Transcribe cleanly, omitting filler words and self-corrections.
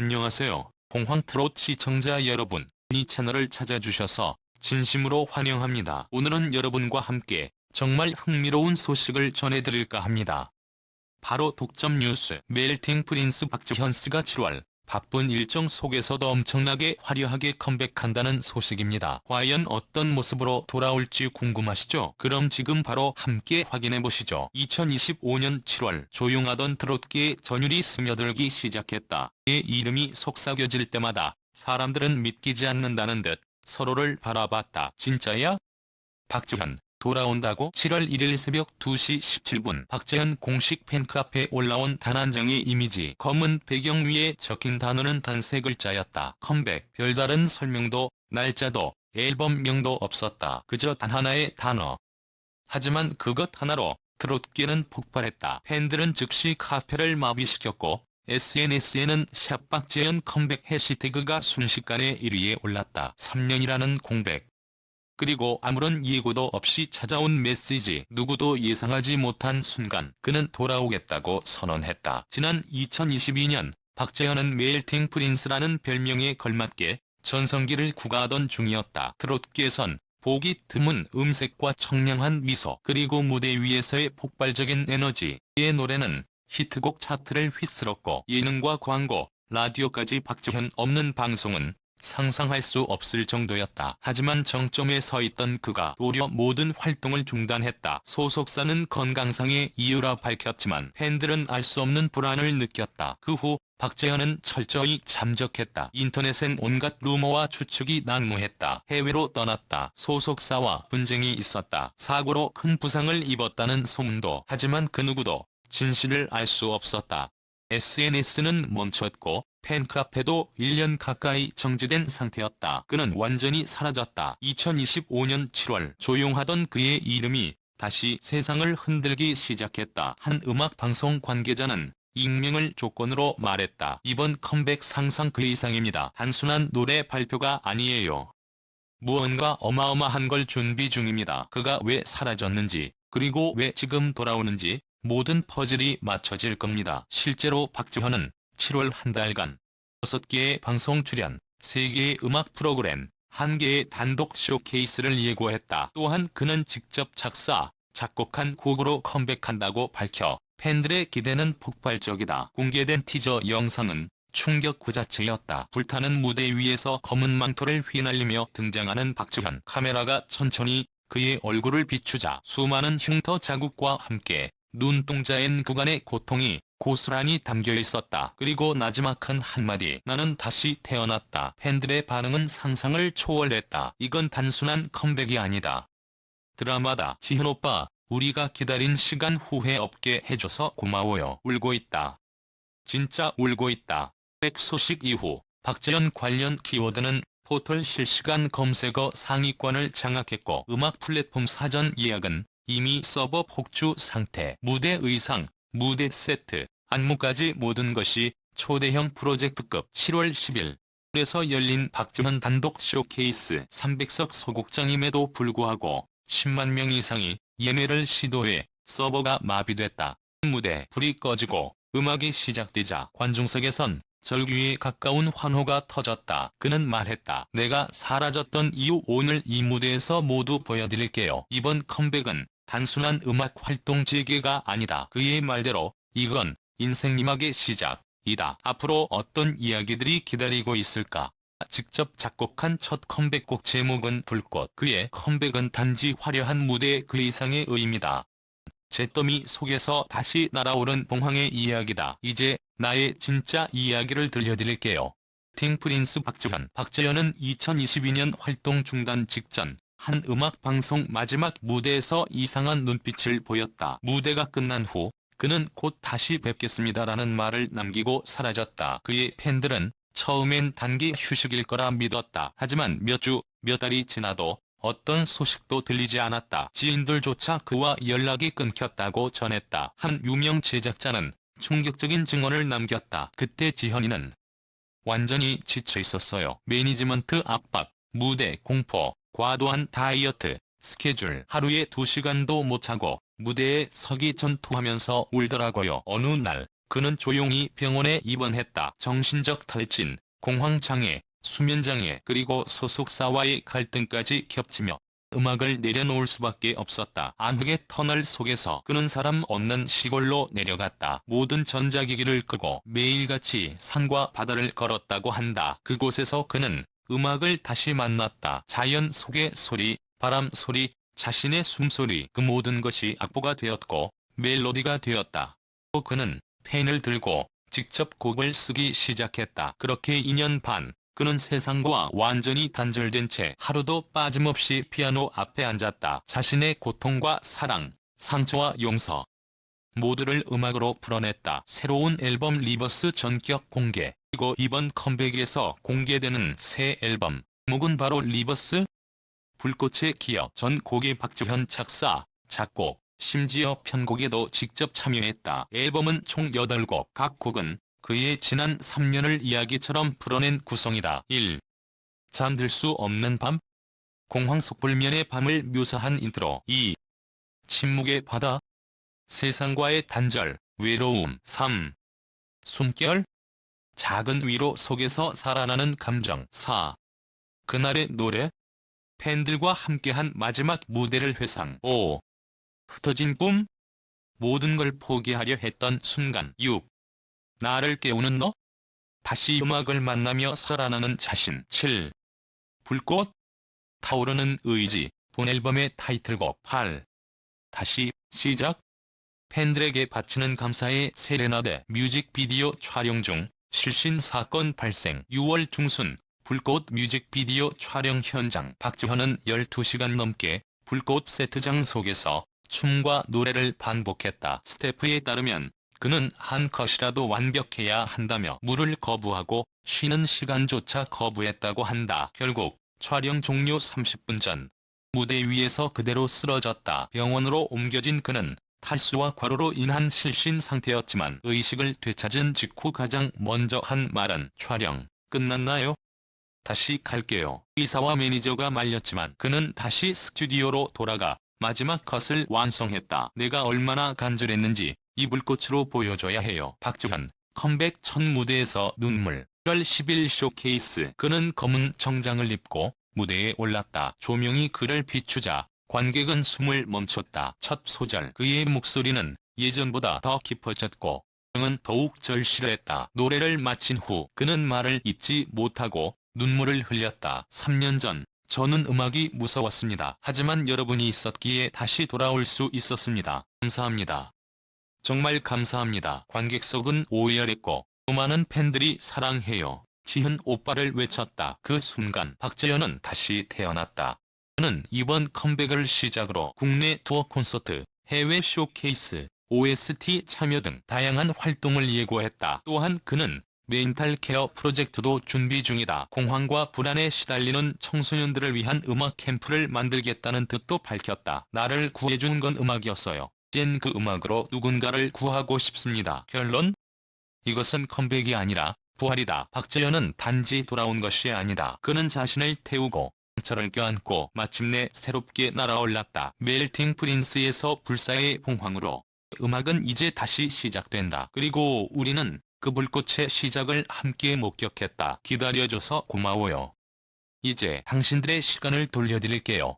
안녕하세요. 봉황트롯 시청자 여러분, 이 채널을 찾아주셔서 진심으로 환영합니다. 오늘은 여러분과 함께 정말 흥미로운 소식을 전해드릴까 합니다. 바로 독점 뉴스. 멜팅 프린스 박지현씨가 7월 바쁜 일정 속에서도 엄청나게 화려하게 컴백한다는 소식입니다. 과연 어떤 모습으로 돌아올지 궁금하시죠? 그럼 지금 바로 함께 확인해보시죠. 2025년 7월 조용하던 트롯계에 전율이 스며들기 시작했다. 그의 이름이 속삭여질 때마다 사람들은 믿기지 않는다는 듯 서로를 바라봤다. 진짜야? 박지현 돌아온다고? 7월 1일 새벽 2시 17분 박지현 공식 팬카페에 올라온 단 한 장의 이미지. 검은 배경 위에 적힌 단어는 단 세 글자였다. 컴백. 별다른 설명도 날짜도 앨범명도 없었다. 그저 단 하나의 단어. 하지만 그것 하나로 트롯계는 폭발했다. 팬들은 즉시 카페를 마비시켰고 SNS에는 샵 박지현 컴백 해시태그가 순식간에 1위에 올랐다. 3년이라는 공백. 그리고 아무런 예고도 없이 찾아온 메시지. 누구도 예상하지 못한 순간 그는 돌아오겠다고 선언했다. 지난 2022년 박재현은 멜팅 프린스라는 별명에 걸맞게 전성기를 구가하던 중이었다. 트롯계에선 보기 드문 음색과 청량한 미소, 그리고 무대 위에서의 폭발적인 에너지. 그의 노래는 히트곡 차트를 휩쓸었고 예능과 광고, 라디오까지 박재현 없는 방송은 상상할 수 없을 정도였다. 하지만 정점에 서 있던 그가 도리어 모든 활동을 중단했다. 소속사는 건강상의 이유라 밝혔지만 팬들은 알 수 없는 불안을 느꼈다. 그 후 박재현은 철저히 잠적했다. 인터넷엔 온갖 루머와 추측이 난무했다. 해외로 떠났다. 소속사와 분쟁이 있었다. 사고로 큰 부상을 입었다는 소문도. 하지만 그 누구도 진실을 알 수 없었다. SNS는 멈췄고 팬카페도 1년 가까이 정지된 상태였다. 그는 완전히 사라졌다. 2025년 7월 조용하던 그의 이름이 다시 세상을 흔들기 시작했다. 한 음악방송 관계자는 익명을 조건으로 말했다. 이번 컴백 상상 그 이상입니다. 단순한 노래 발표가 아니에요. 무언가 어마어마한 걸 준비 중입니다. 그가 왜 사라졌는지, 그리고 왜 지금 돌아오는지 모든 퍼즐이 맞춰질 겁니다. 실제로 박지현은 7월 한 달간 6개의 방송 출연, 3개의 음악 프로그램, 1개의 단독 쇼케이스를 예고했다. 또한 그는 직접 작사, 작곡한 곡으로 컴백한다고 밝혀 팬들의 기대는 폭발적이다. 공개된 티저 영상은 충격 그 자체였다. 불타는 무대 위에서 검은 망토를 휘날리며 등장하는 박지현. 카메라가 천천히 그의 얼굴을 비추자 수많은 흉터 자국과 함께 눈동자엔 그간의 고통이 고스란히 담겨 있었다. 그리고 나지막한 한마디. 나는 다시 태어났다. 팬들의 반응은 상상을 초월했다. 이건 단순한 컴백이 아니다. 드라마다. 지현 오빠, 우리가 기다린 시간 후회 없게 해줘서 고마워요. 울고 있다. 진짜 울고 있다. 백 소식 이후 박재현 관련 키워드는 포털 실시간 검색어 상위권을 장악했고 음악 플랫폼 사전 예약은 이미 서버 폭주 상태. 무대 의상, 무대 세트, 안무까지 모든 것이 초대형 프로젝트급. 7월 10일 에서 열린 박지현 단독 쇼케이스. 300석 소극장임에도 불구하고 10만 명 이상이 예매를 시도해 서버가 마비됐다. 무대 불이 꺼지고 음악이 시작되자 관중석에선 절규에 가까운 환호가 터졌다. 그는 말했다. 내가 사라졌던 이유 오늘 이 무대에서 모두 보여드릴게요. 이번 컴백은 단순한 음악 활동 재개가 아니다. 그의 말대로 이건 인생 음악의 시작이다. 앞으로 어떤 이야기들이 기다리고 있을까? 직접 작곡한 첫 컴백곡 제목은 불꽃. 그의 컴백은 단지 화려한 무대 그 이상의 의미다. 잿더미 속에서 다시 날아오른 봉황의 이야기다. 이제 나의 진짜 이야기를 들려드릴게요. 팅 프린스 박지현. 박재현은 2022년 활동 중단 직전 한 음악방송 마지막 무대에서 이상한 눈빛을 보였다. 무대가 끝난 후 그는 곧 다시 뵙겠습니다라는 말을 남기고 사라졌다. 그의 팬들은 처음엔 단기 휴식일 거라 믿었다. 하지만 몇 주, 몇 달이 지나도 어떤 소식도 들리지 않았다. 지인들조차 그와 연락이 끊겼다고 전했다. 한 유명 제작자는 충격적인 증언을 남겼다. 그때 지현이는 완전히 지쳐 있었어요. 매니지먼트 압박, 무대 공포, 과도한 다이어트, 스케줄, 하루에 2시간도 못 자고 무대에 서기 전 토하면서 울더라고요. 어느 날 그는 조용히 병원에 입원했다. 정신적 탈진, 공황장애, 수면장애 그리고 소속사와의 갈등까지 겹치며 음악을 내려놓을 수밖에 없었다. 암흑의 터널 속에서 그는 사람 없는 시골로 내려갔다. 모든 전자기기를 끄고 매일같이 산과 바다를 걸었다고 한다. 그곳에서 그는 음악을 다시 만났다. 자연 속의 소리, 바람 소리, 자신의 숨소리 그 모든 것이 악보가 되었고 멜로디가 되었다. 또 그는 펜을 들고 직접 곡을 쓰기 시작했다. 그렇게 2년 반 그는 세상과 완전히 단절된 채 하루도 빠짐없이 피아노 앞에 앉았다. 자신의 고통과 사랑, 상처와 용서 모두를 음악으로 풀어냈다. 새로운 앨범 리버스 전격 공개. 그리고 이번 컴백에서 공개되는 새 앨범 제목은 바로 리버스? 불꽃의 기억. 전 곡의 박지현 작사, 작곡, 심지어 편곡에도 직접 참여했다. 앨범은 총 8곡. 각 곡은 그의 지난 3년을 이야기처럼 풀어낸 구성이다. 1. 잠들 수 없는 밤? 공황석불면의 밤을 묘사한 인트로. 2. 침묵의 바다? 세상과의 단절, 외로움. 3. 숨결? 작은 위로 속에서 살아나는 감정. 4. 그날의 노래? 팬들과 함께한 마지막 무대를 회상. 5. 흩어진 꿈? 모든 걸 포기하려 했던 순간. 6. 나를 깨우는 너? 다시 음악을 만나며 살아나는 자신. 7. 불꽃? 타오르는 의지. 본 앨범의 타이틀곡. 8. 다시 시작? 팬들에게 바치는 감사의 세레나데. 뮤직비디오 촬영 중 실신 사건 발생. 6월 중순 불꽃 뮤직비디오 촬영 현장. 박지현은 12시간 넘게 불꽃 세트장 속에서 춤과 노래를 반복했다. 스태프에 따르면 그는 한 컷이라도 완벽해야 한다며 물을 거부하고 쉬는 시간조차 거부했다고 한다. 결국 촬영 종료 30분 전 무대 위에서 그대로 쓰러졌다. 병원으로 옮겨진 그는 탈수와 과로로 인한 실신 상태였지만 의식을 되찾은 직후 가장 먼저 한 말은 촬영 끝났나요? 다시 갈게요. 의사와 매니저가 말렸지만 그는 다시 스튜디오로 돌아가 마지막 컷을 완성했다. 내가 얼마나 간절했는지 이 불꽃으로 보여줘야 해요. 박지현 컴백 첫 무대에서 눈물. 1월 10일 쇼케이스. 그는 검은 정장을 입고 무대에 올랐다. 조명이 그를 비추자 관객은 숨을 멈췄다. 첫 소절 그의 목소리는 예전보다 더 깊어졌고 은 더욱 절실했다. 노래를 마친 후 그는 말을 잇지 못하고 눈물을 흘렸다. 3년 전 저는 음악이 무서웠습니다. 하지만 여러분이 있었기에 다시 돌아올 수 있었습니다. 감사합니다. 정말 감사합니다. 관객석은 오열했고 수많은 팬들이 사랑해요. 지훈 오빠를 외쳤다. 그 순간 박재현은 다시 태어났다. 그는 이번 컴백을 시작으로 국내 투어 콘서트, 해외 쇼케이스, OST 참여 등 다양한 활동을 예고했다. 또한 그는 멘탈 케어 프로젝트도 준비 중이다. 공황과 불안에 시달리는 청소년들을 위한 음악 캠프를 만들겠다는 뜻도 밝혔다. 나를 구해준 건 음악이었어요. 이젠 그 음악으로 누군가를 구하고 싶습니다. 결론? 이것은 컴백이 아니라 부활이다. 박재현은 단지 돌아온 것이 아니다. 그는 자신을 태우고 상처를 껴안고 마침내 새롭게 날아올랐다. 멜팅 프린스에서 불사의 봉황으로 음악은 이제 다시 시작된다. 그리고 우리는 그 불꽃의 시작을 함께 목격했다. 기다려줘서 고마워요. 이제 당신들의 시간을 돌려드릴게요.